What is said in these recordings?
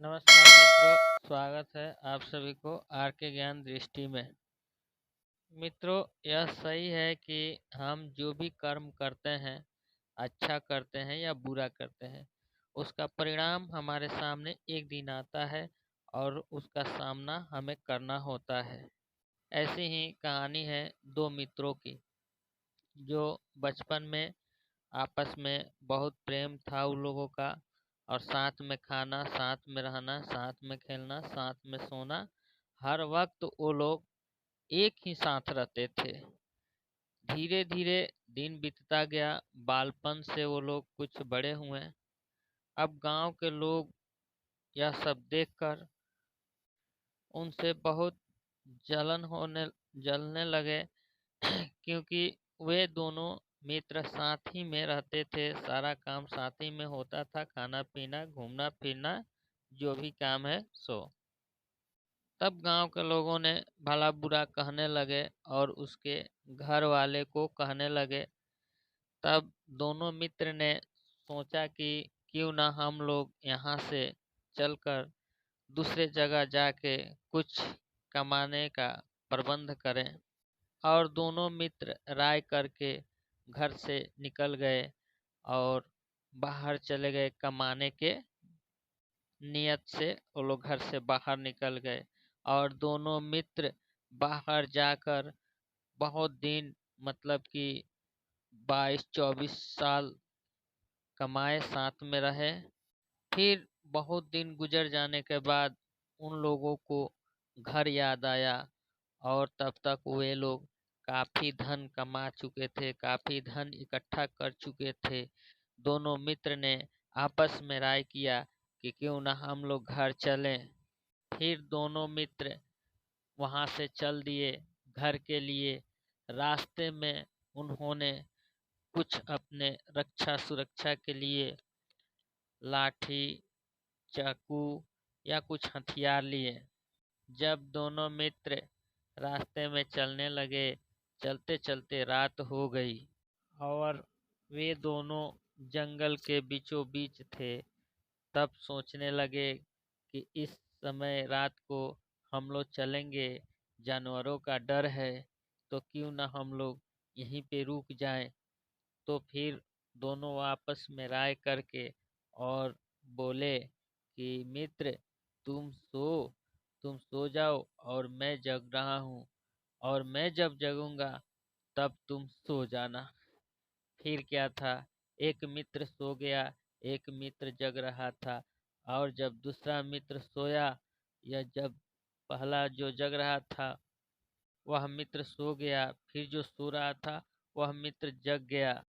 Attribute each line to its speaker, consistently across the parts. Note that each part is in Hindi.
Speaker 1: नमस्कार मित्रों, स्वागत है आप सभी को आर के ज्ञान दृष्टि में। मित्रों, यह सही है कि हम जो भी कर्म करते हैं, अच्छा करते हैं या बुरा करते हैं, उसका परिणाम हमारे सामने एक दिन आता है और उसका सामना हमें करना होता है। ऐसी ही कहानी है दो मित्रों की, जो बचपन में आपस में बहुत प्रेम था उन लोगों का, और साथ में खाना, साथ में रहना, साथ में खेलना, साथ में सोना, हर वक्त वो लोग एक ही साथ रहते थे। धीरे धीरे दिन बीतता गया, बालपन से वो लोग कुछ बड़े हुए। अब गांव के लोग यह सब देखकर उनसे बहुत जलन होने जलने लगे क्योंकि वे दोनों मित्र साथ ही में रहते थे, सारा काम साथ ही में होता था, खाना पीना, घूमना फिरना, जो भी काम है सो। तब गांव के लोगों ने भला बुरा कहने लगे और उसके घर वाले को कहने लगे। तब दोनों मित्र ने सोचा कि क्यों ना हम लोग यहाँ से चलकर दूसरे जगह जाके कुछ कमाने का प्रबंध करें। और दोनों मित्र राय करके घर से निकल गए और बाहर चले गए कमाने के नियत से। वो लोग घर से बाहर निकल गए और दोनों मित्र बाहर जाकर बहुत दिन, मतलब कि 22-24 साल कमाए, साथ में रहे। फिर बहुत दिन गुजर जाने के बाद उन लोगों को घर याद आया और तब तक वे लोग काफी धन कमा चुके थे, काफी धन इकट्ठा कर चुके थे। दोनों मित्र ने आपस में राय किया कि क्यों ना हम लोग घर चलें। फिर दोनों मित्र वहां से चल दिए घर के लिए। रास्ते में उन्होंने कुछ अपने रक्षा सुरक्षा के लिए लाठी, चाकू या कुछ हथियार लिए। जब दोनों मित्र रास्ते में चलने लगे, चलते चलते रात हो गई और वे दोनों जंगल के बीचों बीच थे। तब सोचने लगे कि इस समय रात को हम लोग चलेंगे, जानवरों का डर है, तो क्यों ना हम लोग यहीं पे रुक जाएं। तो फिर दोनों आपस में राय करके और बोले कि मित्र, तुम सो तुम सो जाओ और मैं जग रहा हूँ, और मैं जब जगूंगा तब तुम सो जाना। फिर क्या था, एक मित्र सो गया, एक मित्र जग रहा था। और जब दूसरा मित्र सोया, या जब पहला जो जग रहा था वह मित्र सो गया, फिर जो सो रहा था वह मित्र जग गया।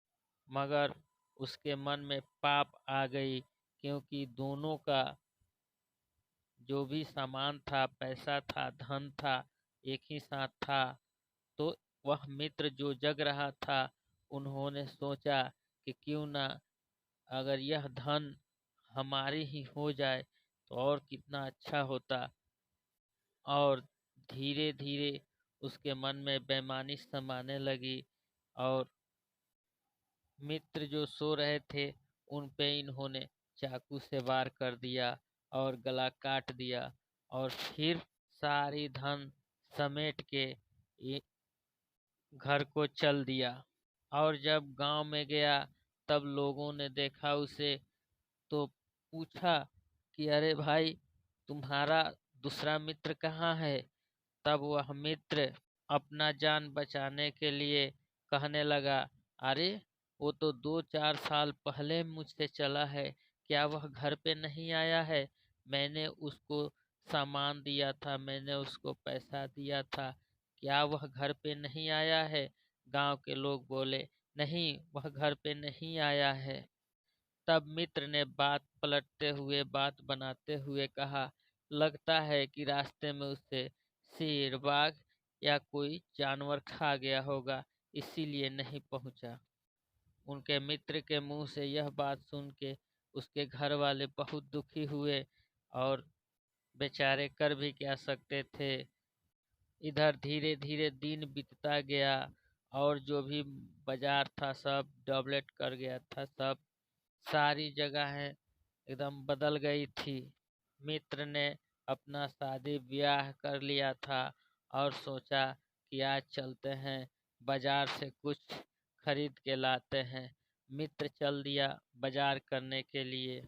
Speaker 1: मगर उसके मन में पाप आ गई, क्योंकि दोनों का जो भी सामान था, पैसा था, धन था, एक ही साथ था। तो वह मित्र जो जग रहा था, उन्होंने सोचा कि क्यों ना अगर यह धन हमारी ही हो जाए तो और कितना अच्छा होता। और धीरे धीरे उसके मन में बेईमानी समाने लगी और मित्र जो सो रहे थे उन पे इन्होंने चाकू से वार कर दिया और गला काट दिया। और फिर सारी धन समेट के ये घर को चल दिया। और जब गांव में गया, तब लोगों ने देखा उसे, तो पूछा कि अरे भाई, तुम्हारा दूसरा मित्र कहाँ है। तब वह मित्र अपना जान बचाने के लिए कहने लगा, अरे वो तो 2-4 साल पहले मुझसे चला है, क्या वह घर पे नहीं आया है। मैंने उसको सामान दिया था, मैंने उसको पैसा दिया था, क्या वह घर पे नहीं आया है। गांव के लोग बोले, नहीं, वह घर पे नहीं आया है। तब मित्र ने बात पलटते हुए, बात बनाते हुए कहा, लगता है कि रास्ते में उसे शेर, बाघ या कोई जानवर खा गया होगा, इसीलिए नहीं पहुंचा। उनके मित्र के मुंह से यह बात सुन के उसके घर वाले बहुत दुखी हुए, और बेचारे कर भी क्या सकते थे। इधर धीरे धीरे दिन बीतता गया और जो भी बाजार था सब डेवलप कर गया था। सब सारी जगहें एकदम बदल गई थी। मित्र ने अपना शादी ब्याह कर लिया था और सोचा कि आज चलते हैं बाजार से कुछ खरीद के लाते हैं। मित्र चल दिया बाजार करने के लिए।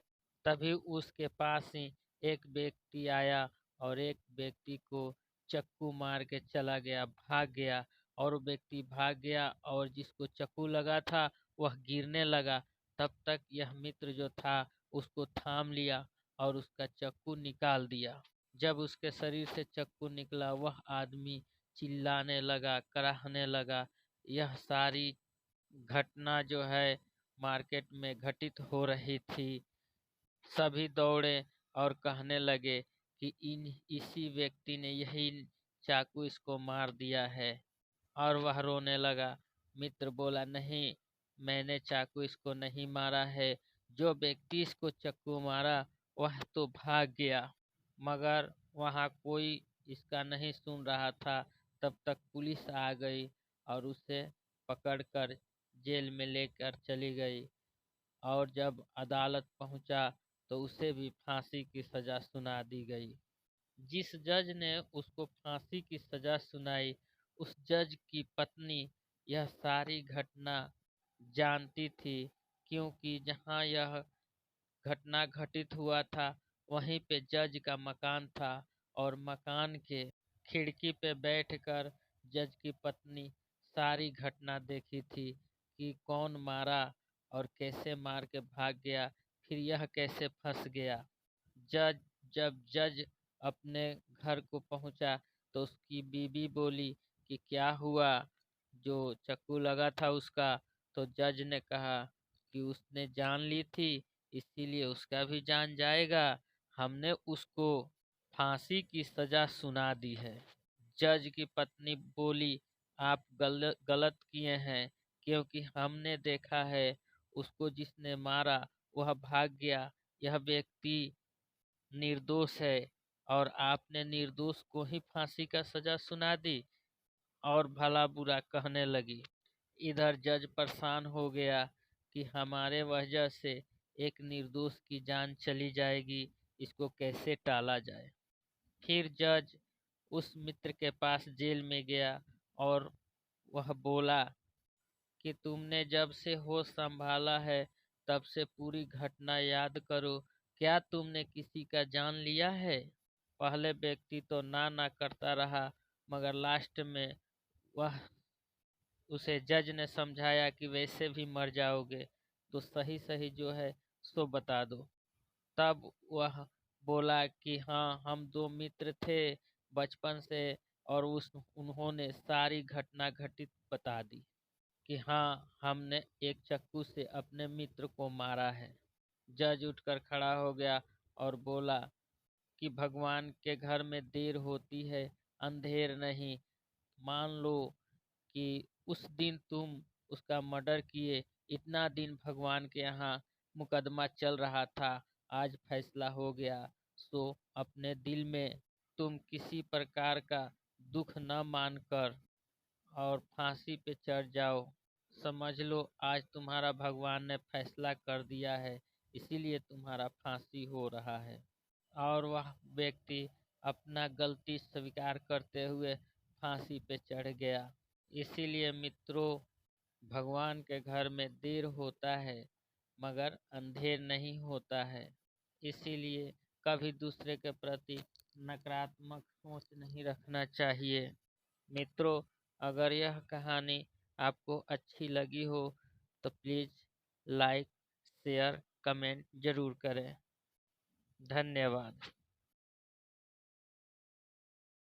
Speaker 1: तभी उसके पास ही एक व्यक्ति आया और एक व्यक्ति को चाकू मार के चला गया, भाग गया। और वो व्यक्ति भाग गया और जिसको चाकू लगा था वह गिरने लगा। तब तक यह मित्र जो था उसको थाम लिया और उसका चाकू निकाल दिया। जब उसके शरीर से चाकू निकला वह आदमी चिल्लाने लगा, कराहने लगा। यह सारी घटना जो है मार्केट में घटित हो रही थी। सभी दौड़े और कहने लगे कि इन इसी व्यक्ति ने यही चाकू इसको मार दिया है। और वह रोने लगा। मित्र बोला, नहीं, मैंने चाकू इसको नहीं मारा है। जो व्यक्ति इसको चाकू मारा वह तो भाग गया। मगर वहाँ कोई इसका नहीं सुन रहा था। तब तक पुलिस आ गई और उसे पकड़कर जेल में लेकर चली गई। और जब अदालत पहुंचा तो उसे भी फांसी की सजा सुना दी गई। जिस जज ने उसको फांसी की सजा सुनाई, उस जज की पत्नी यह सारी घटना जानती थी, क्योंकि जहाँ यह घटना घटित हुआ था वहीं पे जज का मकान था। और मकान के खिड़की पे बैठकर जज की पत्नी सारी घटना देखी थी कि कौन मारा और कैसे मार के भाग गया, फिर यह कैसे फंस गया। जज जब जज अपने घर को पहुंचा तो उसकी बीवी बोली कि क्या हुआ, जो चाकू लगा था उसका। तो जज ने कहा कि उसने जान ली थी, इसीलिए उसका भी जान जाएगा। हमने उसको फांसी की सजा सुना दी है। जज की पत्नी बोली, आप गलत किए हैं, क्योंकि हमने देखा है उसको जिसने मारा वह भाग गया। यह व्यक्ति निर्दोष है और आपने निर्दोष को ही फांसी का सजा सुना दी। और भला बुरा कहने लगी। इधर जज परेशान हो गया कि हमारे वजह से एक निर्दोष की जान चली जाएगी, इसको कैसे टाला जाए। फिर जज उस मित्र के पास जेल में गया और वह बोला कि तुमने जब से होश संभाला है तब से पूरी घटना याद करो। क्या तुमने किसी का जान लिया है? पहले व्यक्ति तो ना ना करता रहा, मगर लास्ट में वह उसे जज ने समझाया कि वैसे भी मर जाओगे, तो सही सही जो है सो बता दो। तब वह बोला कि हाँ, हम दो मित्र थे बचपन से। और उन्होंने सारी घटना घटित बता दी कि हाँ, हमने एक चाकू से अपने मित्र को मारा है। जज उठकर खड़ा हो गया और बोला कि भगवान के घर में देर होती है, अंधेर नहीं। मान लो कि उस दिन तुम उसका मर्डर किए, इतना दिन भगवान के यहाँ मुकदमा चल रहा था, आज फैसला हो गया। सो अपने दिल में तुम किसी प्रकार का दुख न मानकर और फांसी पे चढ़ जाओ। समझ लो आज तुम्हारा भगवान ने फैसला कर दिया है, इसीलिए तुम्हारा फांसी हो रहा है। और वह व्यक्ति अपना गलती स्वीकार करते हुए फांसी पे चढ़ गया। इसीलिए मित्रों, भगवान के घर में देर होता है मगर अंधेर नहीं होता है। इसीलिए कभी दूसरे के प्रति नकारात्मक सोच नहीं रखना चाहिए। मित्रों, अगर यह कहानी आपको अच्छी लगी हो तो प्लीज़ लाइक, शेयर, कमेंट ज़रूर करें। धन्यवाद।